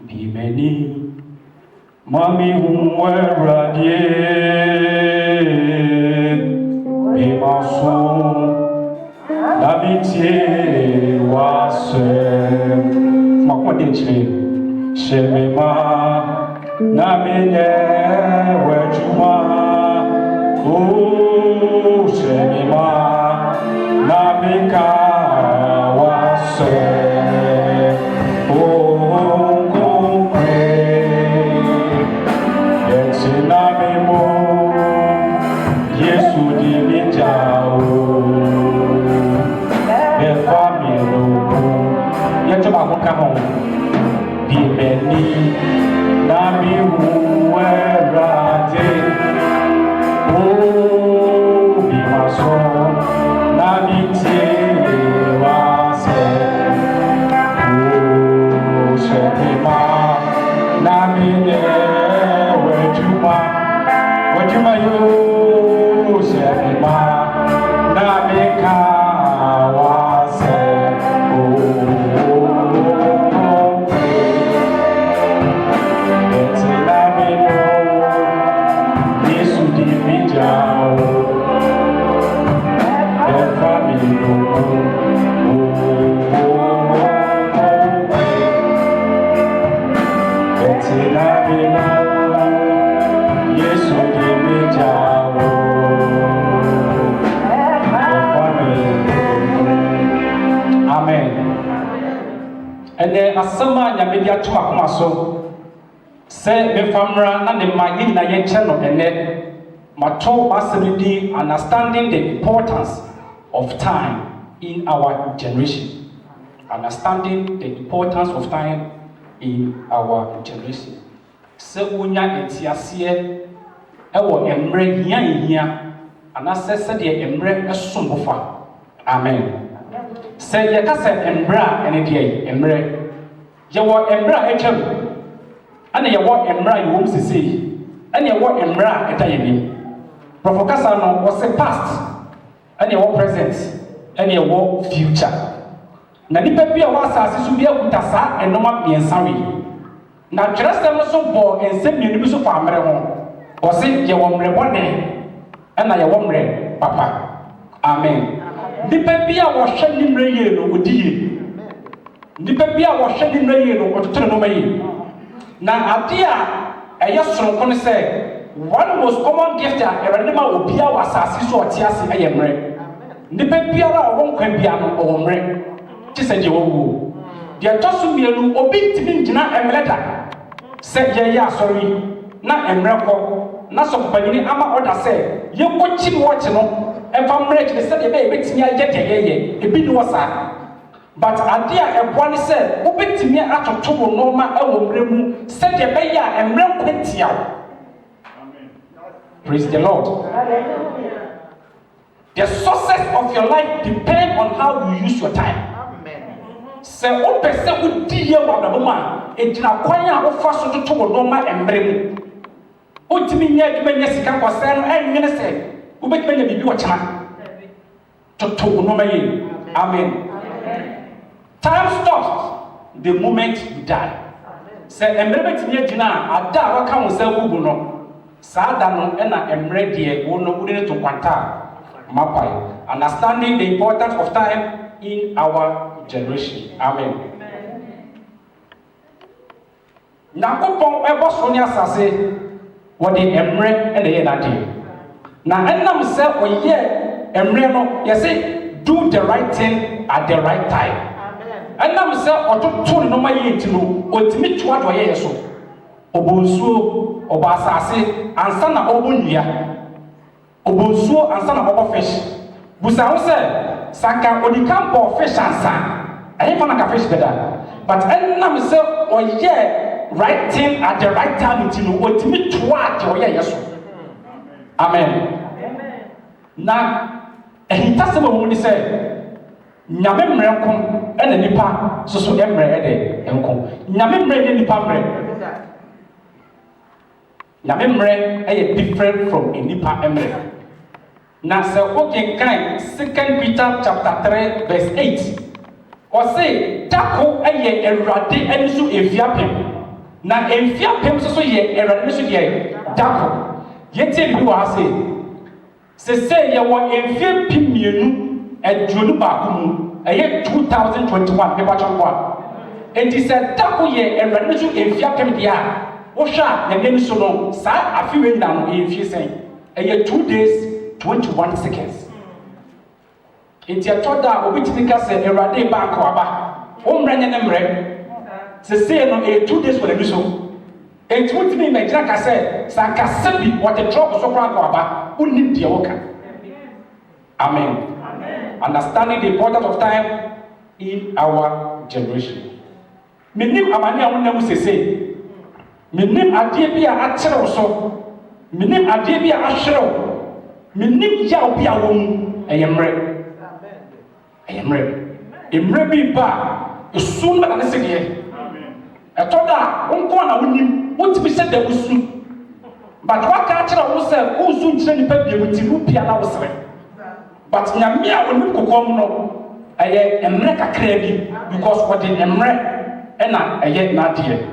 Bimeni Mami Humweradie Bimason L'amitié Wase Makwadichli Shemema Namine Wejuma Oh Shemema Namika Wase Come on, be many, Nami Huerade, oh, be my soul, Nami Tewase, oh, Shekima, Nami Wejuma, you, Shekima, Nami Kawase, and then a summer Yamedia to Maso say the famra and the Magina Yen channel and then Mato Massivity understanding the importance of time in our generation. Understanding the importance of time in our generation. So unya entiasie ewo emre hia and assess the emre esumbofa. Amen. Say ye kase embra ene die emre ye wo embra echem ane ye wo embra ye wom sisi ane ye wo embra etayeni profokasa no was a past ane ye wo present ane ye wo future na nipa bia wa asase so bia kuta sa enoma biensa wi na twerɛsɛm so bɔ ensɛm mienu bi so fa amre ho ɔse ye wo mre bɔne ena ye wo mre papa. Amen. Nipa bia wo hwɛ nimre yie no odiye. Nipa bia wo hwɛ nimre yie no ɔtotoro no mayi. Na ade a ɛyɛ soronko ne sɛ one most common gift a ɛwɛde ma obia wɔ asase so ɔte ase ɛyɛ mre. Nipa biara a ɔwɔ nkwa bia no ɔwɔ mre. Te sɛ deɛ wɔwɔ. Deɛ tɔ so mmienu obi ntimi ngyina ɛmrɛ da. Sɛ yɛyɛ asɔre na ɛmrɛ kɔ na sɔpanyini ama ɔda sɛ yɛnkɔkyi wɔkye no ɛfa mmerɛ kyerɛ sɛ deɛ bɛyɛ bɛtumi ayɛ deɛ yɛyɛ ebi ne wɔ saa but ade a ɛboa ne sɛ wobɛtumi atoto wo nɔɔma ɛwɔ mmerɛ mu sɛdeɛ bɛyɛ a mmerɛ nkwa tia wo. Praise the Lord. The success of your life depends on how you use your time. Sɛ wopɛ sɛ wodi yɛ wɔ abrabɔ a ɛgyina kwan a wofa so toto wo nɔɔma mmerɛ mu wotumi nyɛ adwuma nyɛ sika kɔsɛɛ no ɛnwene sɛ wobɛtumi anya biribi wɔ kyena toto wo nɔɔma yɛ. Amen. Time stops the moment you die. Sɛ mmerɛ bɛtumi agyina a ada a waka wo sɛ wogu no saa da no ɛna mmerɛ deɛ wo no wode ne to kwanta a mapae. Understanding the importance of time in our generation. Amen. Nyankopɔn ɛbɔ so ne asase wɔde mmerɛ ɛna yɛ n'adeɛ. Na ɛnam sɛ ɔyɛ mmerɛ no yɛsɛ do the right thing at the right time. Ɛnam sɛ ɔtoto ne nɔma yɛ nti no ɔtumi toa do ɔyɛ so. Ɔbɔ nsuo, ɔbɔ asase ansa na ɔbɔ nnua. Ɔbɔ nsuo ansa na ɔbɔ fish. Busa ho sɛ sanka odika bɔ fish ansa. Ɛyɛ fa na ka fish bɛda. But ɛnam sɛ ɔyɛ right thing at the right time nti no ɔtumi toa de ɔyɛ so. Amen. Na ɛhintasɛm a wɔn ni sɛ nyame mmerɛ nko ɛna nipa soso mmerɛ ɛde nko. Nyame mmerɛ ne nipa mmerɛ. Nyame mmerɛ ɛyɛ different from nipa mmerɛ. Na sɛ wokenkan 2 Peter chapter 3 verse 8 ɔse dako ɛyɛ awurade ɛne so efiapem na emfia pem so ye erade no so ye dako yete bi wa ase se ye wo emfia pimienu aduonu ba ko mu eye 2021 be ba chonwa enti se dako ye erade no so emfia pem dia wo hwa na ne so no sa afiwe na no emfia sen eye 2 days 21 seconds enti atoda obitimi ka se erade ba ko aba o mranye ne mre se no 2 days for the mission enti wotimi me gira ka se sankasa bi what the drop so kwa ko aba unim de woka amen understanding the importance of time in our generation menim amane a wonam sese menim ade bi a akyerɛw so menim ade bi a ahyerew menim ya obi a won eyemre emre bi ba esun na ne sege etoda wonko na wonim wotimi se da wusu but waka akyerɛw wo se wusu nkyerɛ nipa bi ewuti wo bia na wo sere but nyame a wonim kokom no eye emre kakra bi because what the emre ena eye na de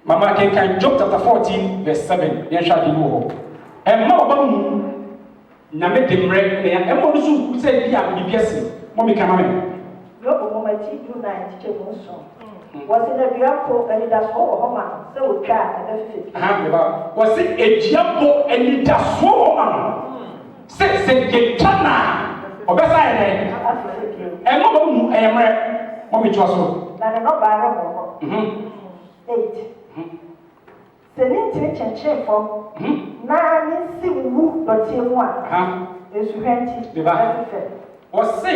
mama can Job chapter 14 verse 7 yen hwa di wo emma oba mu nyame de emre na emma no so ku se bia bibiase mo me kama me yo mo ma ti do na ti che mo so was in a biapo and that's all homa so we try and fit was it a diapo and that's all homa se ge tana obesa ene e mo ba mu emre mo mi twa so na no ba ra mo 8 seni ti chenche fo na ni si wu do ti mu a esu henti was se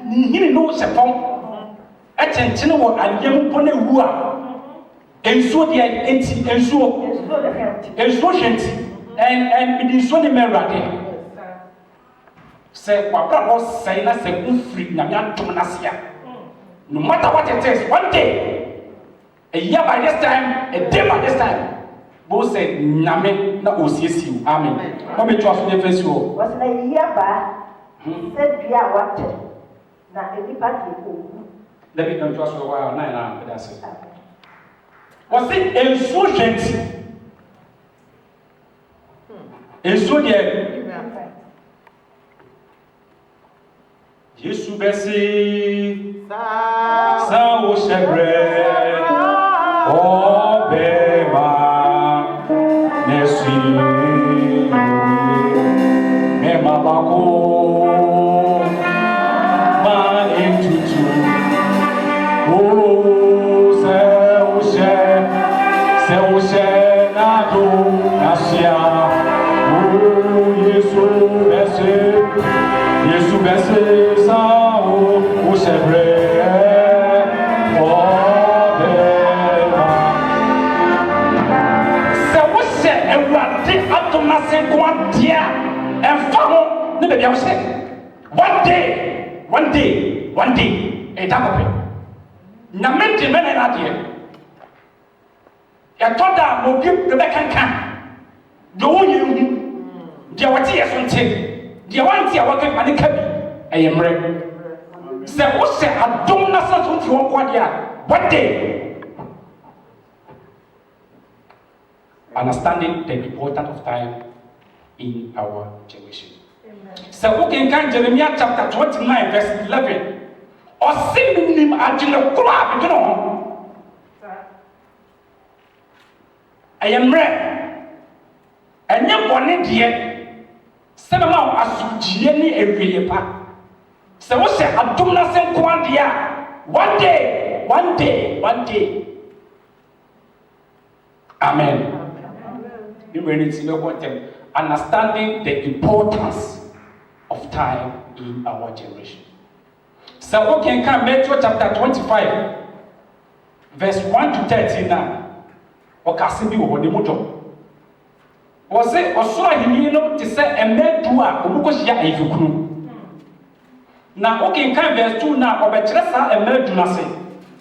ni hini no se fon attention wo adiem po na wu a ensuo de enti ensuo henti and it is so the merade say kwabra ho say na say ufri na me adom na sia no matter what it is one day a year by this time a day by this time bo say nyame na osiesiu amen mo me twa so de face wo was na year ba said bia what na enipa de ko let me come to us for a while. Now, that's it. Was it a so gentle? A so dear. Yesu Bessie, Sa o Shebre, O Bema, Nessi, Memabako, Ma Intutu. Oh, se nado nasia. Oh, Yesu bese sa o sebre. Oh, bema. Se wo se ewade atomase kwa dia emfa ho ne be bia wo se. One day, e da ko pe. Na mente mena na de ya toda mo bi be kankan de wo yehu de wati yesonte de wanti a waka ani kabi ayemre se wo se adom na sa so ti won kwa dia one day understanding the importance of time in our generation. So we can Jeremiah chapter 29 verse 11 or siminim adwene kura abedwene ho ayemre enye bone de se ma asujie ni ewiye pa se wo se adom na se nko ade a one day amen you really see no content understanding the importance of time in our generation. So we can come Matthew chapter 25 verse 1 to 13 now. Okasi bi wo de moto. Wo se osoro ahini no te se emedu a obuko hia ayifukunu. Na we can come verse 2 now obekire sa emedu na se.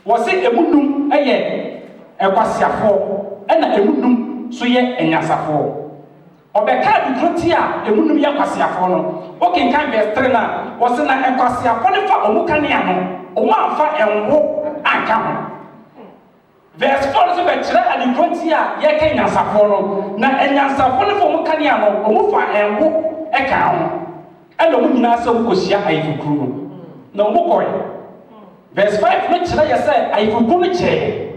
Wo se emunum eye ekwasiafo na emunum so ye enyasafo. Obeka dukroti a emunum ye kwasiafo no. We can come verse 3 now. Wo se na ekwasiafo ne fa omukane ano. Omo anfa enwo anka ho. verse 4 so be kyerɛ adekonti a yɛka nyansafo no na nyansafo no fo mo kanea no ɔmo fa ɛnwo ɛka ho ɛna ɔmo nyinaa sɛ wɔkɔhyia ayefukuru no na ɔmo kɔɛ verse 5 no kyerɛ yɛ sɛ ayefukuru no kyerɛ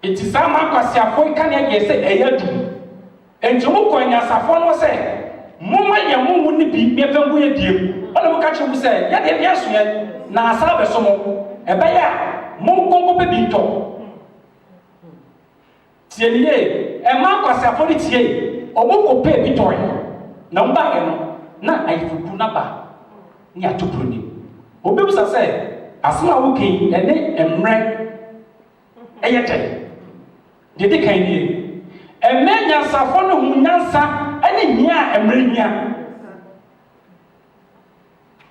enti saa ma kwasiafo kanea yɛ sɛ ɛyɛ du enti ɔmo kɔ nyansafo no sɛ momma yɛ mo mu ne bi mɛfɛ ngu yɛ diem ɔna mo ka kyerɛ mu sɛ yɛde bi aso yɛ na asa bɛso mo ɛbɛyɛ a monkonko bɛ bi tɔ tie nie ɛma kwasiafo no tie ɔmo kɔ pɛ bi tɔɛ na ɔmo ba yɛ no na ayifuku na ba ne atopro ni obi bisa sɛ asoma a woke ɛne mmerɛ ɛyɛ dɛ de kan nie ɛmɛ nyansafo no hu nyansa ɛne nyia a mmerɛ nyia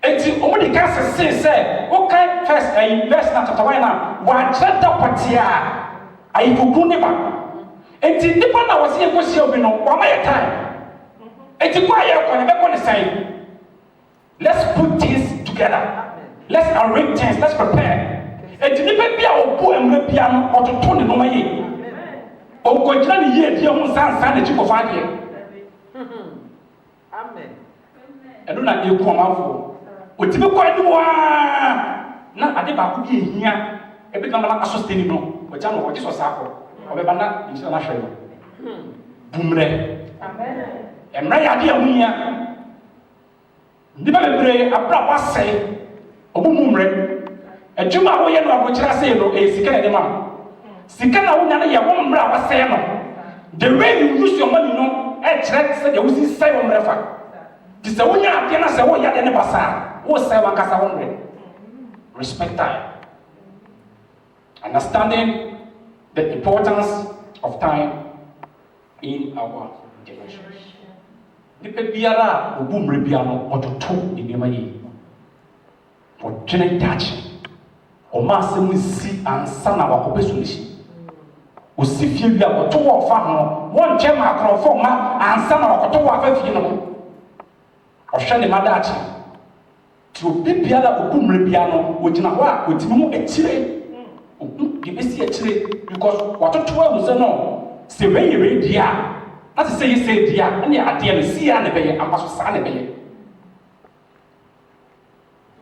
eti ɔmo de ka sese sɛ wokan first verse na chapter 1 na wɔakyerɛ da pɔtea ayifuku ne ba eti nipa na wɔsi yɛ kɔhyia obi no wɔama yɛ time eti kɔ a yɛ kɔ ne bɛkɔ ne sɛn let's put things together let's arrange things let's prepare eti nipa bi a ɔbɔ mmerɛ bia no ɔtoto ne noma yie ɔnkɔgyina ne yie die ho nsansan n'akyi kɔfa adeɛ amen ɛno na yɛ kɔ ɔmanfoɔ otimi kɔ anim waa na ade baako bi ehia ebi kama na aso steni no ɔgya no ɔgye so saako ɔbɛba na nhyira na hwɛ no bumrɛ amen ɛmrɛ yɛ ade a munya nipa bebree abra wasɛe ɔmo mu mmerɛ adwuma a woyɛ no abokyerɛ sɛ no ɛyɛ sika yɛ de ma sika na wonya no yɛ wo mmerɛ a wasɛe no the way you use your money no ɛkyerɛ sɛ deɛ wosi sɛe wo mmerɛ fa nti sɛ wonya adeɛ na sɛ woyɛ adeɛ ne basaa wosɛe wankasa wo mmerɛ respect time understanding the importance of time in our generation nipa biara a obu mmerɛ bia no ɔtoto ne nneɛma yie ɔdwene daakye ɔma asɛm nsi ansa na wakɔpɛ solution osi fie bi a ɔto wɔ ɔfa ho wɔnkyɛ ma akorɔfo ma ansa na wakɔto wɔ afa fie no ho ɔhwɛ ne ma daakye nti obi biara a obu mmerɛ bia no ɔgyina hɔ a ɔtumi mu akyire ɔhu deɛ bɛsi akyire because watoto ahu sɛ no sɛ wɛyɛ wei di a na sɛ yɛ sɛ di a ɛne adeɛ no si a ne bɛyɛ amba so saa ne bɛyɛ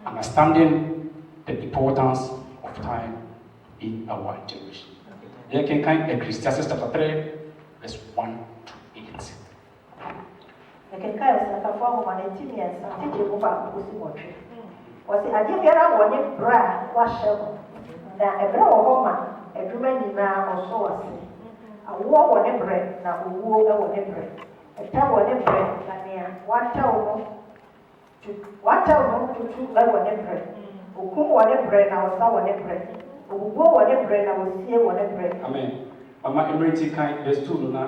understanding the importance of time in our generation. You can kind Ecclesiastes chapter 3 verse 1 to 8. Can kind of like a form of an intimate and teaching over pussy watching. Was it a different one in bra, wash up? Now a bra or woman, a woman in now or so was a war on a bread, now a war on a bread, a towel on a bread, and near one towel to two level on a bread. Okum one a bread, now saw one a bread. Ogo one a bread, I will see one a bread. Amen. Ama emergency kind verse 2 no na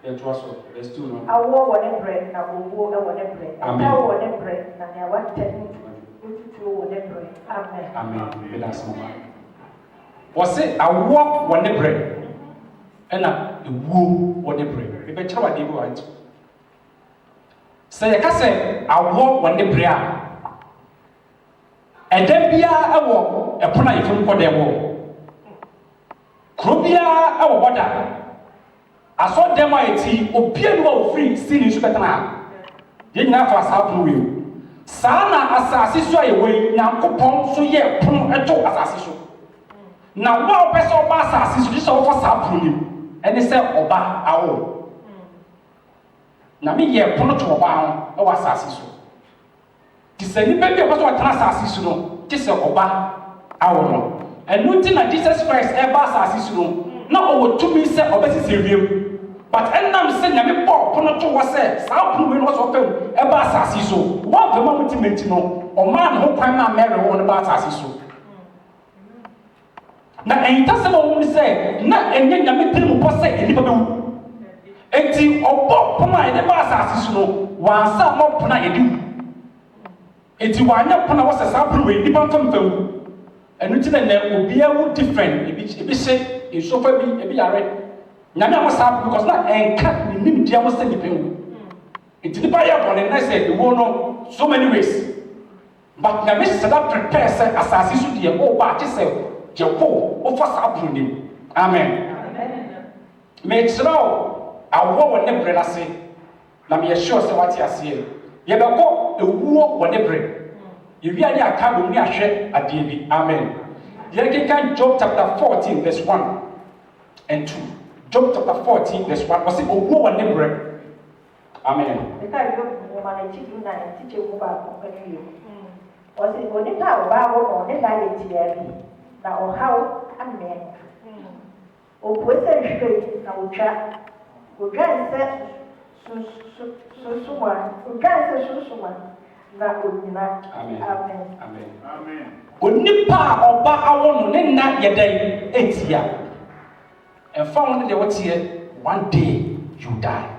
verse 2 no. I war one a bread, now ogo one a bread. I tell one a bread, now I want 10 to one a bread. Amen. Amen. Be that small. Was it a walk one a bread? And a woo one a bread. We better what they want. Say, I can say, I walk one a bread. And then be a walk, a puna if you call them walk. Krubia, our water. I saw them I tea, or piano free, still in Supetana. Didn't have us out to Sana assassin away, now coupon, so yeah, pum at all assassin. Now, what best of assassin, this offers up to him, and they said, Oba, our now me here, pun to Oba, or assassin. This is a baby was what assassin, this is Oba, our and nothing that Jesus Christ ever assassin, not over 2 minutes of best review. But and I'm saying, I'm a poor to was said, South Blue was open about Sassiso. What the moment to know, or man who crime my marry on about Sassiso. Now, and that's what we say, not and then I'm a posse and Liverpool. And the Obo Puma and the Sassiso, one some more Puna you. It's one up Puna was a South Blue, the bottom film. And written will be a different, if you say, in so far be a red. Nyame was happy because now and cut the name dia was send the pen. It did buy up on and I said the one so many ways. But Nyame said that prepare say assassin to the oh ba just say Jeko, over Sapunim. Amen. Make sure I walk on the bread. I say, let me assure you what you see. You go a walk on the bread. You really are coming near share at DB. Amen. You can Job chapter 14, verse 1 and 2. Job chapter 14, verse 1. Was it a walk on the bread? Amen. The guy woman teaching and teaching about was it only how about on the diet now how and men. O question straight now chat. We can set someone. We can set someone. Amen. Amen. Amen. Onipa oba awono ne na yedai etia. And found the what's here one day you die.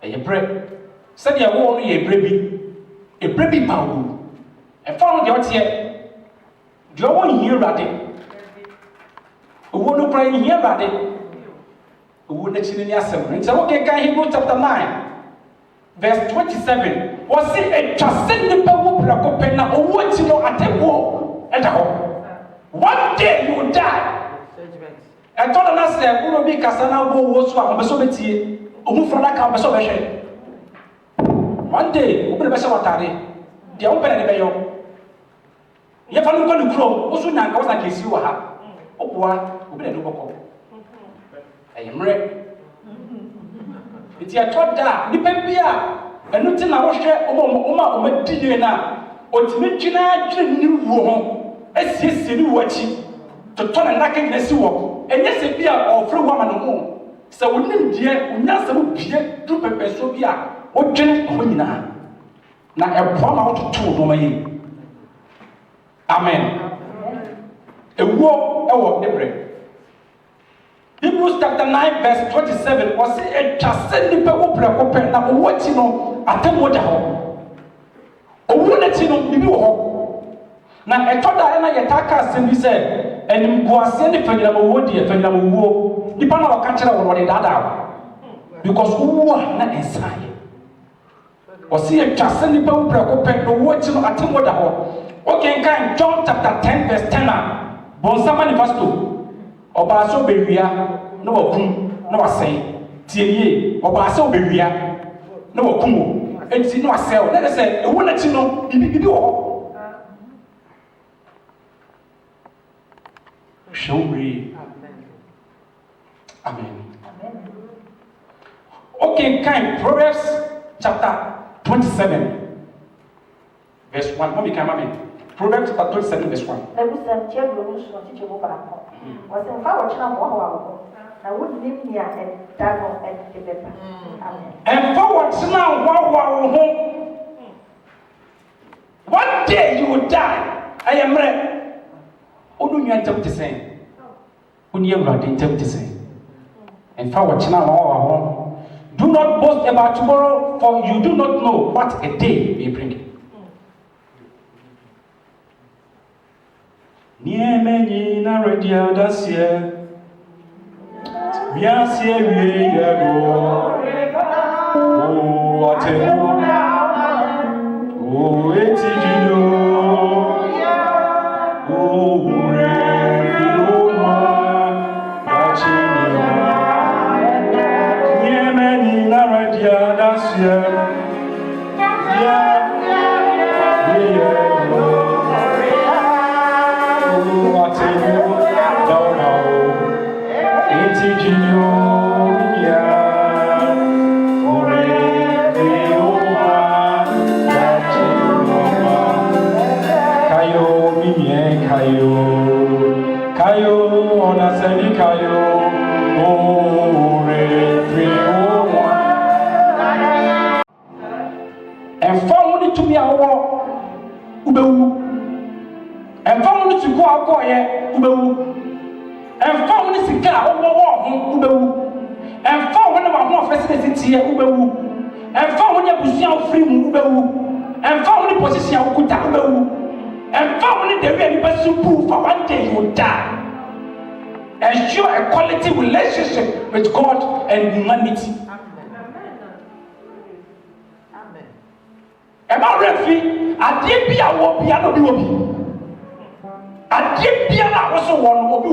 A bread. Said you won't a baby power. And found the what's here. Do you want to hear about it? We want to pray here about it. We want to see the assembly. So, okay, Hebrews chapter 9, verse 27. Was it a transcendent power? Or what you know at a war at home? One day you will die. And told us that we will be Cassana was one of the one day, open the Besawatari, the open and the Bayo. You have a look on the crow, also now was like you are. Oh, one, open a new book. I am ready. It's a thought that the Pempia. And nothing I was share Oma Medina or Timina new room. As he said, watching to turn and knocking the sewer. And yes, a beer or free woman no more. So we need dear, we not so beer, two peppers so beer, or Jenny Homina. Now a bomb out to 2 Romain. Amen. A war, the bread. Hebrews chapter 9, verse 27 was a transcendent open. Now, what you know, I tell what I hope. Oh, what you know, you hope. Now, I thought that I attack and we said, and you go send the Federal Wood, the Federal Wood, the panel of catcher or what they did because who are not inside. Or see a transcendent open, or what you know, I tell what I hope. Okay, kind John chapter 10, verse 10. Bonsa manifesto. Oba so bewia na wakum na wasai tieye oba so bewia na wakum enti na wasai na say ewo na chi no bibi wo showri amen. Okay, kind Proverbs chapter 27 verse 1. Mommy come amen. Proverbs chapter 27 verse 1. Was in power channel I wouldn't live near and dano and Quebec. And forward now, wow. One day you will die. I am ready. Only you attempt to say. Only you attempt to say. And forward now, wow. Do not boast about tomorrow, for you do not know what a day may bring. Niemeni na radio dasie biasie wie yego o atemu o etijino o ure filoma achini niemeni na radio dasie ensure a quality relationship with God and humanity. Amen. Am I ready? I did be a wobi. Adie biara also one obi.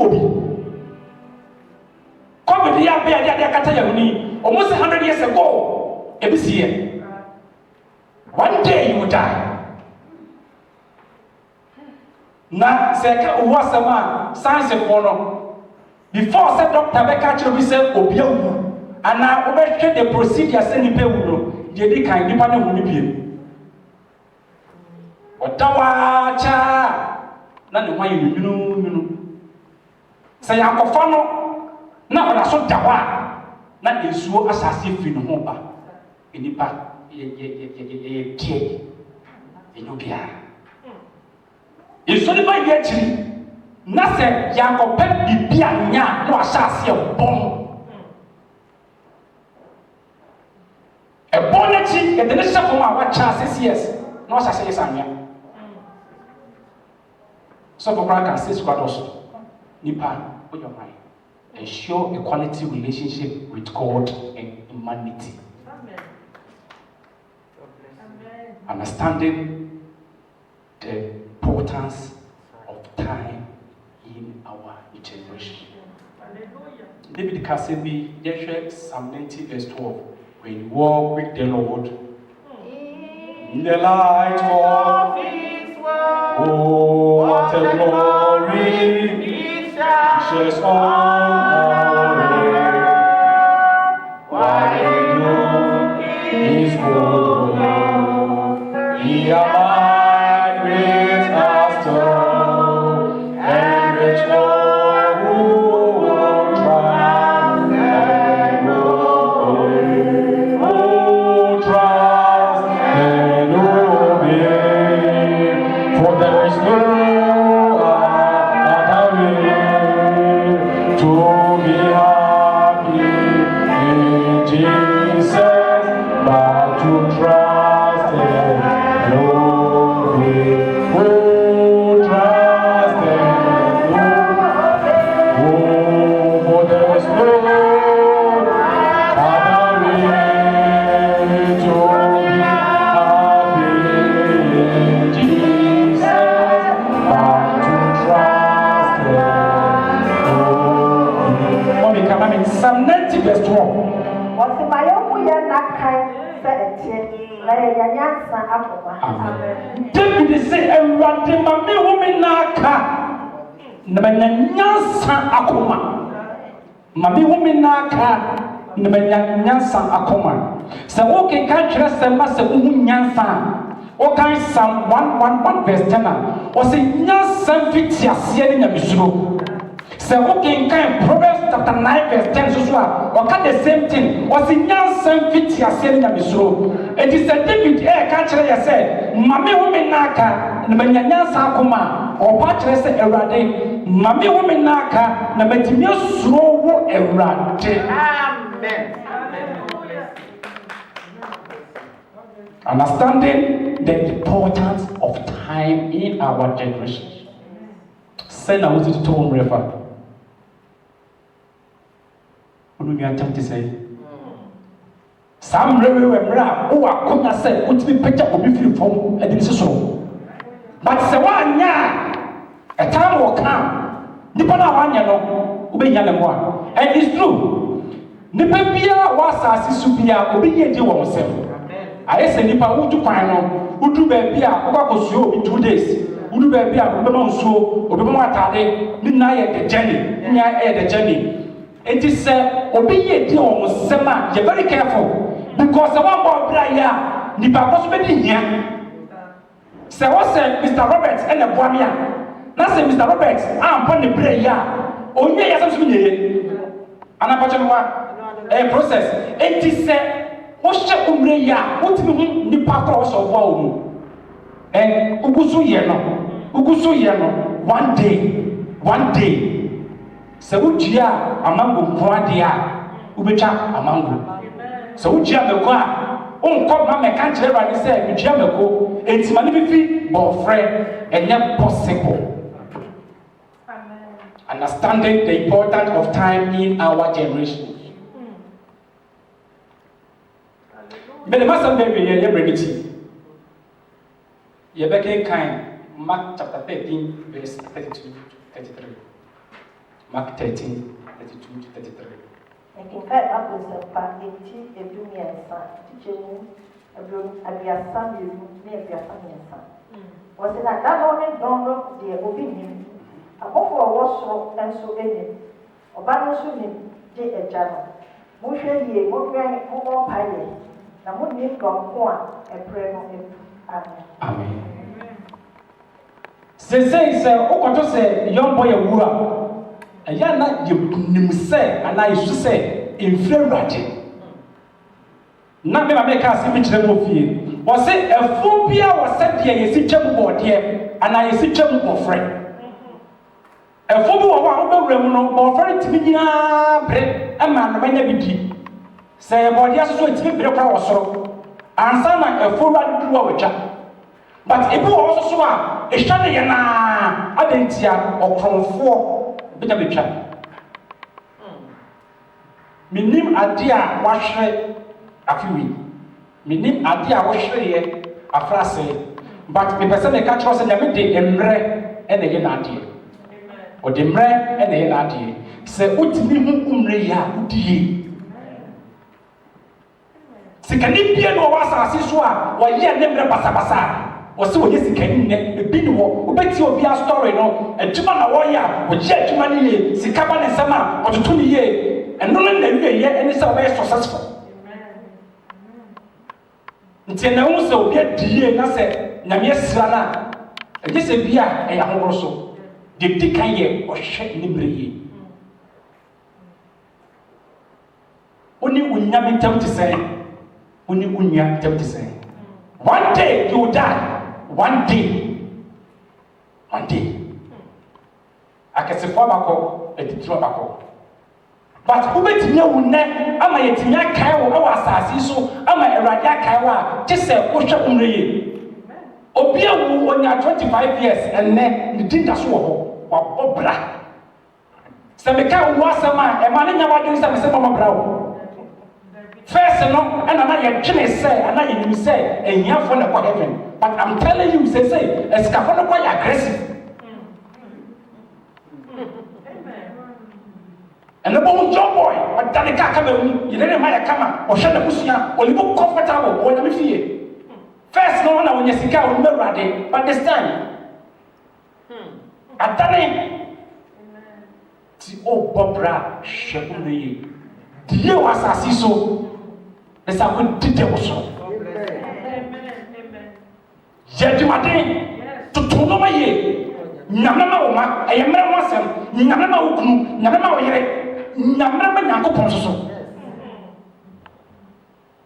COVID ya be ade akata ya uni almost 100 years ago. Ebisi here. One day you will die. Na seka uwasama science for no. Before say doctor be catch you say obi awu. Ana obehwe the procedure say nipa wu no. Je di kan nipa na hu ni biem. Odawa cha na ne hwan yunu sɛ yakɔfa no na ɔda so da hɔ a na nsuo asase fi ne ho ba nipa yɛ tie ɛnyɛ biara nsuo ne ba yɛ akyiri na sɛ yakɔpɛ bibi a nya na wahyɛ aseɛ bɔn ɛbɔn n'akyi yɛde ne hyɛ fam a wakyɛ 6 years na wahyɛ aseɛ yɛ sanwea so for Christ can say squados nipa with your mind ensure a quality relationship with God and humanity. Amen. Understanding the importance of time in our generation. David Kasebi, Psalm 90 verse 12. When you walk with the Lord in the light of His word, oh, what a glory! He shares on our way. Why do His good will? He abide with us still, and rich all who trust and obey. Oh, trust and obey, for there is no Psalm 90 verse 12. What's the Mayomu Yanakai said, Yanyansa Akuma. David say, and Radimami woman Naka, Namanyansa Akuma. Mami woman Naka, Namanyansa Akuma. So, okay, can't trust the master Nyansa. Okay, Psalm 111 verse 10. Or say, Nyansa Fitia, Sierra Misro. So, okay, kind Proverbs chapter 9 verse 10 so what the same thing was in Nyansan Fitia Sierra Misro. It is a David air catcher, I said, Mammy woman Naka, Namanyansa Akuma, or Patches Erade, Mammy woman Naka, Namatimio slow erade. Amen. Understanding the importance of time in our generation. Send out to Tom River. What do you attempt to say? Some river who are going to say, would be picked up with you from a decision. But the one, a time will come. Nipana one, you know, Ubeyanamwa. And it's true. Nipapia was as Supia, obedient to ourselves. I say, Nipa, who to find on, who do baby, who in 2 days. Who do baby, who so, Obama, midnight the journey, near the journey. It is obedient to ourselves. You're very careful because the one more player, Nipa was being here. So, what's Mr. Roberts and the Boamia? That's Mr. Roberts, I'm on the prayer. Oh, yes, I'm and I'm a process. It is what's the umbrella? What do you mean? Cross of wow. And Ugusu Yeno, one day. So, Ujia, among Quadia, Ubicha, among so Ujia the Qua, oh, come, Mamma can't tell what he said, Ujia, it's magnificent, but friend, and yet possible. Understanding the importance of time in our generation. But the master baby, you're ready. You're back kind. Mark chapter 13, verse 32 to 33. Mark 13, 32 to 33. Ɛkenkae Akɔsɛmpa eti edumiɛnsa tikye mu aduasa mmienu ne aduasa mmiɛnsa. Wɔsi na da no ne dɔn no deɛ obi nim. Abɔfo a wɔwɔ soro nso anim. Ɔba no nso nim gye agya no. Mohwɛ yie, mohwɛ mmɔ mpaeɛ. Na monim dɔnko a ɛbrɛ no afu. Amen. Sesei sɛ wokɔtɔ sɛ yɔmbɔ yɛ wu a ɛyɛ na yɛnim sɛ anaa yɛsu sɛ ɛmfiri Awurade. Na mema meka ase bi kyerɛ mu fie. Wɔse ɛfo bi a wɔsɛ deɛ yɛsi twam bɔɔdeɛ anaa yɛsi twam bɔfrɛ. Ɛfo bi wɔ hɔ a wobɛwura mu no bɔfrɛ tumi nyinaa bere ɛma anɔmanya bi di. Sɛ bɔɔdeɛ soso ɛtumi bere kora wɔ soro ansa na ɛfo wura duru a wɔtwa. But ebi wɔ hɔ soso a ɛhwa ne yɛ naa adantia ɔkorɔmfoɔ bɛnya bɛtwa. Menim ade a wahwɛ afiwi. Menim ade a wɔhwɛeɛ afrase. But mepɛ sɛ meka kyerɛ sɛ Nyame de mmerɛ ɛna ɛyɛ n'adeɛ. Ɔde mmerɛ ɛna ɛyɛ n'adeɛ. Sɛ wotumi hu mmerɛ yi a wodi yie. Sikani bia na ɔwɔ asase so a wɔyɛ ne mmerɛ basabasa. Wɔsɛ wɔyɛ sikani nnɛ ebi ne wɔ wobɛtie obi a story no adwuma na wɔyɛ a wɔyɛ adwuma no yie sika ba ne nsɛm a ɔtoto ne yie ɛno no na awieyɛ ɛne sɛ wɔbɛyɛ successful. Nti ɛna wo sɛ obi adi yie na sɛ Nyame asira no a ɛgye sɛ bi a ɛyɛ ahohoro so deɛ di kan yɛ ɔhwɛ ne mmerɛ yie. Wone wo Nyame ntam te sɛn wone wo nua ntam te sɛn. One day you will die. One day. Akɛsefoɔ bakɔ atitiri bakɔ. But wobɛtumi awu nnɛ ama yɛtumi akae wo ɛwɔ asase so ama Awurade akae wo a gye sɛ wohwɛ wo mmerɛ yie. Obi awu onya 25 years ɛnnɛ ne din da so wɔ hɔ wabɔ bra. Sɛ meka wo asɛm a ɛma ne nya wadwene sɛ mesɛ mama bra wo. First no ɛna na yɛdwene sɛ ana yɛnim sɛ ahiafoɔ na kɔ heaven. But I'm telling you say ɛsikafo no kɔ yɛ aggressive. And the young boy, but Danny Kakam, you didn't mind a camera, or Shana Pusia, or you look comfortable, or you fear. First, no one when you see out, no ready, but this time. At Danny, the old Bobra, Shabuni, the year was as he so, as I would did it also. Jedimade, to Tonoma ye, Namama, I am never wasn't, Namama, Namama. Nyamama Nyankopɔn so.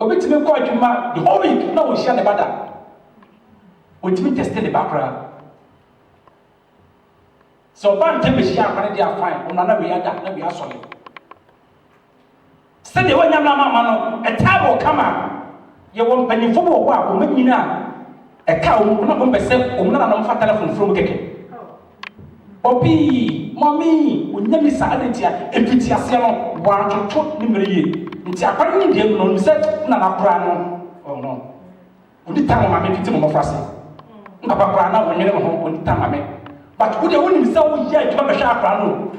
Obetime kɔ adwuma the whole week na wo hia ne bada. Otime test ne bakra. So ban te be hia akwane dia fine. Ona na we yada na we asɔle. Sɛ de wanya mama no etabo kama. Ye wɔ mpanyimfo wɔ hɔ a wo manyina ɛka wo na bo mpɛsɛ wo na na mfa telephone from keke. Obi, mommy, we never saw it here. If it's a salon, one to talk nimbery. It's a partner, no, said, Nana. Oh no. Only time I make it more fussy. Papa, when you're home, only time I make. But would you only sell yet to have a sharp run?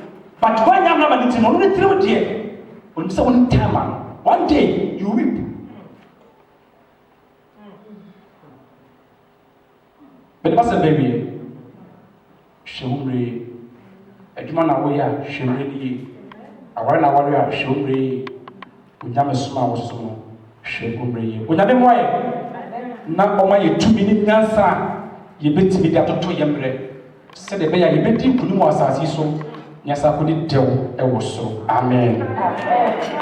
But when I'm not it's only through dear. Only so one time, one day you weep. But what's a baby? Shomre, adwuma na woyɛ a hwɛmmerɛ ni yie. Aware na ware a hwɛmmerɛ yie. Onyame soma a wɔsoso no hwɛmmerɛ yie. Onyame mmoa yɛ na ɔma yɛ tumi ne nyansa a yɛbɛtumi de atoto yɛ mmerɛ sɛdeɛ ɛbɛyɛ a yɛbɛdi nkonim wɔ asase yi so ne asafo de dɛw ɛwɔ soro. Amen.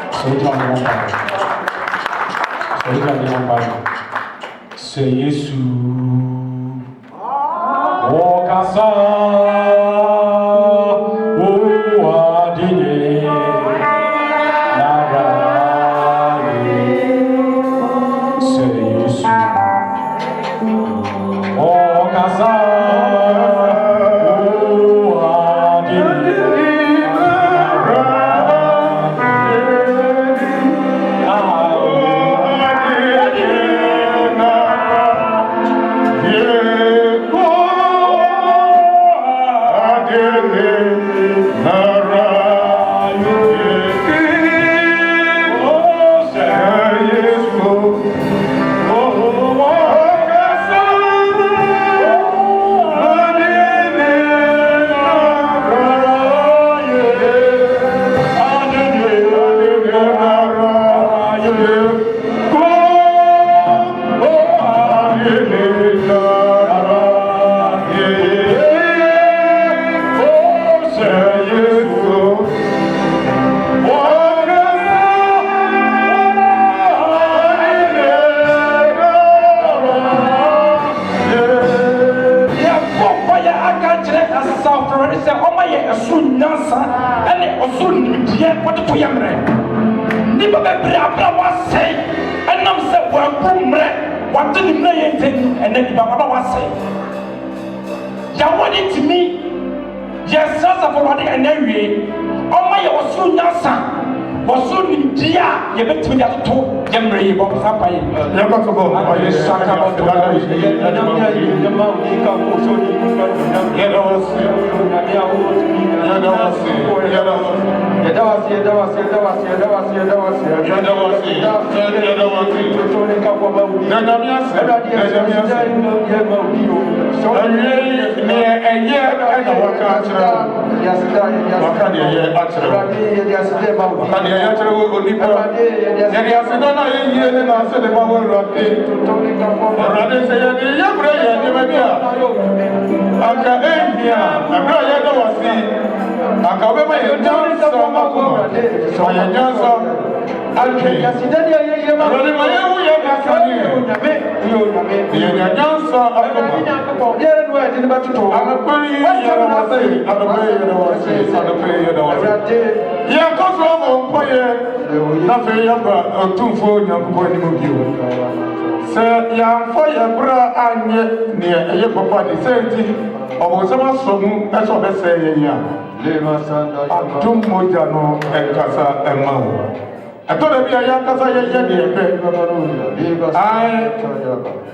Sɛ wogyina ne wɔmba no. Sɛ Yesu Wakasa, Adine, Narani, say yes. Wakasa, Adine, Narani, ɛso nyansa ɛne ɔso nimdeɛ wɔde to yɛ mmerɛ nnipa bebree abra wɔasɛe ɛnam sɛ wɔabu mmerɛ wɔade ne mmerɛ yɛ ntɛni ɛnɛ nnipa baba wɔasɛe yɛwɔde tumi yɛsrɛ asafo Awurade ɛnɛ awie ɔma yɛ wɔso nyansa wɔso nimdeɛ a yɛbɛtumi de atoto yɛ mmerɛ yi bɔ sa pa yɛ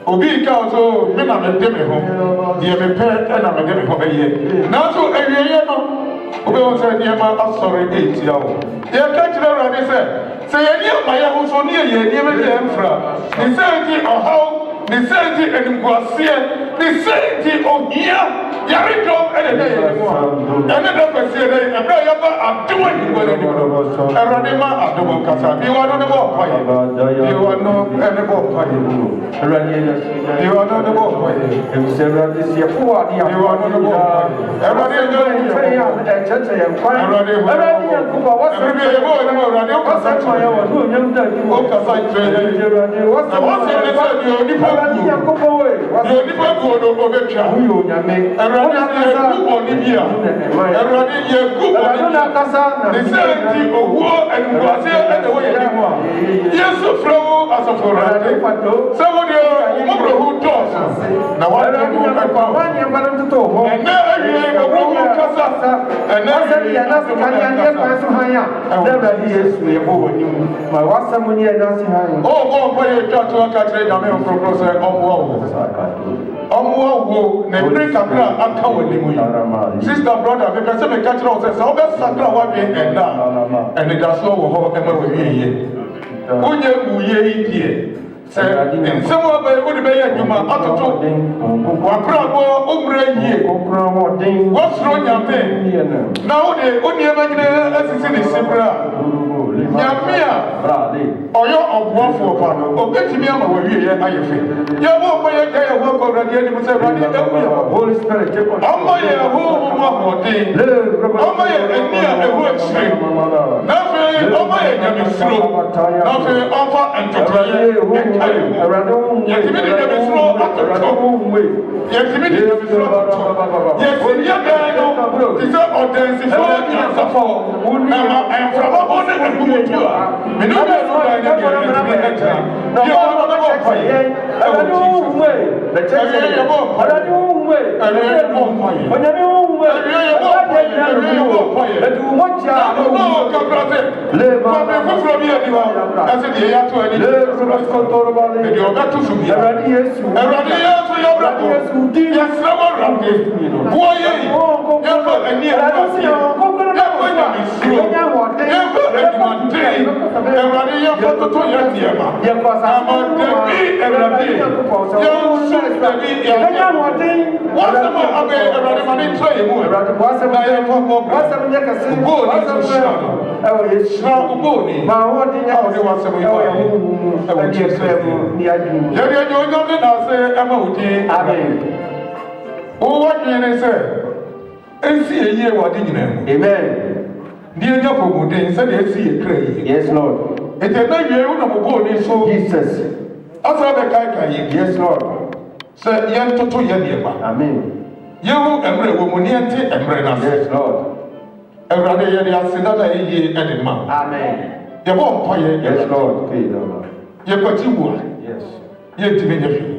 Obi ka so me na me de me ho de me pe na me de me ho be ye na so awieye no obi won say de ma asori etia wo ye ka kire Awurade se ye ni amaye ho so ne ye ni me de mfra ni say ti ohaw ni say ti enguasie ni say ti ohia yari do ene de ye mo ene de kwese de ebra ya ba adowa ni go de Awurade ma adowa kasa bi wa no ne bo pa ye bi wa no ene bo pa ye Awurade ye wa no ne bo pa ye Awurade se fo wa ni bi wa no ne bo pa ye Awurade ye ya church ye kwa Awurade ye ku ba wa se bi ye bo ne mo Awurade o kasa twa ye wa no nyam da ki o kasa twa ye Awurade wa se ne se bi oni pa Awurade ye ku ba we wa se oni pa ku o do o be twa o yo nyame Awurade ye ku bo ni bia Awurade ye ku bo ni na kasa na ni se ti owo enguase ene wo ye ni mo Yesu flow asafo Awurade se wo de mo bro hu dos na wa de mo ka kwa wa ni ba no to ho ene awie owo mo kasa ene awie ya na se kan ya ni kwa so han ya Awurade Yesu ye bo woni mu ma wa sam ni e na se han o bo bo ye twa to ka tre da me okro se omo wo na bre kakra aka woni mu yi sister brother me pese me ka tre o se o be sakra wa bi enda ene da so wo ho e ma wo wiye onye mu ye idie se nsem wa ba wo de be ya dwuma atoto wa kra bo omra yie wo sro nyame na wo de oni e ma nyina asisi ne sebra nyame a oyo obuafo pa no obetimi ama wo wiye ye ayefe ye bo bo ye ga ye wo ko radio ni mo se radio e wo ya Holy Spirit take control omo ye ho mo hode omo ye eni a ewo chire na fe omo ye nyame sro na fe ofa entoto ye Awurade wo ye timi de nyame sro atoto ye timi de nyame sro atoto ye timi ye ga no ti se odensi fo nya safo na ma enfra bo ne ku mo tua me no be so ba ne ye timi e ta ye wo no bo pa ye Awurade wo mwe le chese ye bo Awurade wo mwe Awurade wo mwe onyame wo mwe Awurade wo pa ye edu mo cha no ka brate le ba me fufro bi adiwa ase de ya to ani le so kontoro ba le de oga to su bi Awurade Yesu yo brate Yesu di ya srawo ramge wo ye ya fa ani Awurade si yo ko ko na ko nya mi sro ya wo de ya fa ani Awurade ya fa to ya niema ya fa sa ma de bi Awurade ya su de bi ya wo de wa sa ma abe Awurade ma ni try mu Awurade wa sa ma ya fa ko wa sa ma ya ka si wa sa ma ewo Yesu na ugo ni ma wo de ya o de wa sa ma ya ewo Yesu ni adu ya de yo yo na se e ma odi amen o wa ni se ensi eye wa de nyina amen ni enya pomode se de esi e kra yi yes Lord ete na wie wo na mo bo ni so Jesus asa be kai kai yes Lord se ye ntoto ye de ba amen ye wo emre wo mo ni ente emre na yes Lord Everybody here, they are saying that I hear any man. Amen. You won't pay. Yes, Lord. You got you. Yes. You diminish.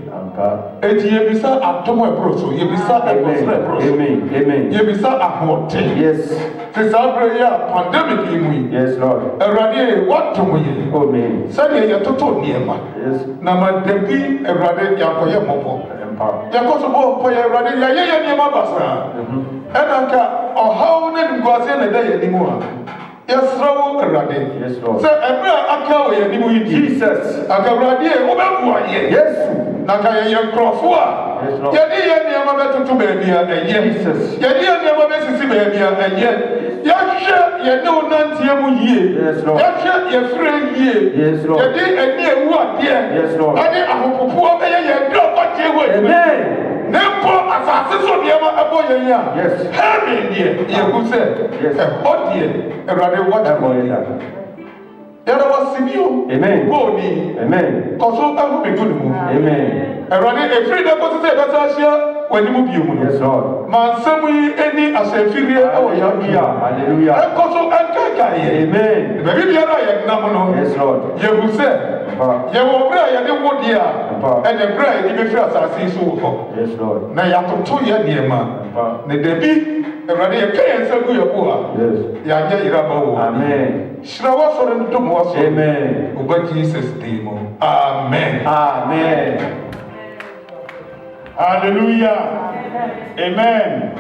And you be so at Tomo Broso, you be so at Amen. Amen. You be so at what? Yes. Since our pandemic in Yes, Lord. Everybody, what to me? Oh, me. Send you to near man. Yes. Nama debi everybody yakoye mopo. Yakoso mo po everybody ya ye ni ma basa. Enanka ohaw ne ngwase na da ye ni mu a. Yesrawo everybody. Yes, Lord. Say ebra aka wo ye ni mu yi Jesus. Aka everybody e wo be bua ye. Yes. Na ka ye krofo a. Yes, Lord. Ye di ye ni ma betutu ba bia eye. Jesus. Ye di ye ni ma be sisi ba bia eye. Yahweh ye no nantie mu yie. Yes, Lord. Yahweh ye frɛ yie. Yes, Lord. Ye di eni ewu adeɛ. Yes, Lord. Ade ahopopo be ye dɔ kɔtie wo. Amen. Ne mpo asase so deɛ ma ɛbɔ yɛn a. Yes. Heaven deɛ ye hu sɛ. Yes. Ɛhɔ deɛ Awurade wɔte. Yɛrɛ wɔ sibio. Amen. Bɔɔni. Amen. Kɔso ɛho mi gu ne mu. Amen. Awurade efiri de kɔsi sɛ ɛbɛsa ahyia w'anim bio mu no. Yes, Lord. Ma nsɛm yi eni ahyɛnfirie ɛwɔ yɛn bia. Hallelujah. Ɛkɔso ɛnkaka yɛ. Amen. Baabi biara a yɛnam no. Yes, Lord. Yɛhu sɛ yɛwɔ berɛ a yɛde wo deɛ a ɛne berɛ a yɛde bɛfiri asase yi so wɔ hɔ. Yes, Lord. Na yɛatoto yɛ nneɛma. Na dabi Awurade yɛka yɛn nsa gu yɛ bo a Yes. yɛanyɛ yeraba wɔ. Amen. Hyira w'asɔre no dom w'asɔre. Amen. Woba Jesus din mu. Amen. Amen. Hallelujah. Amen.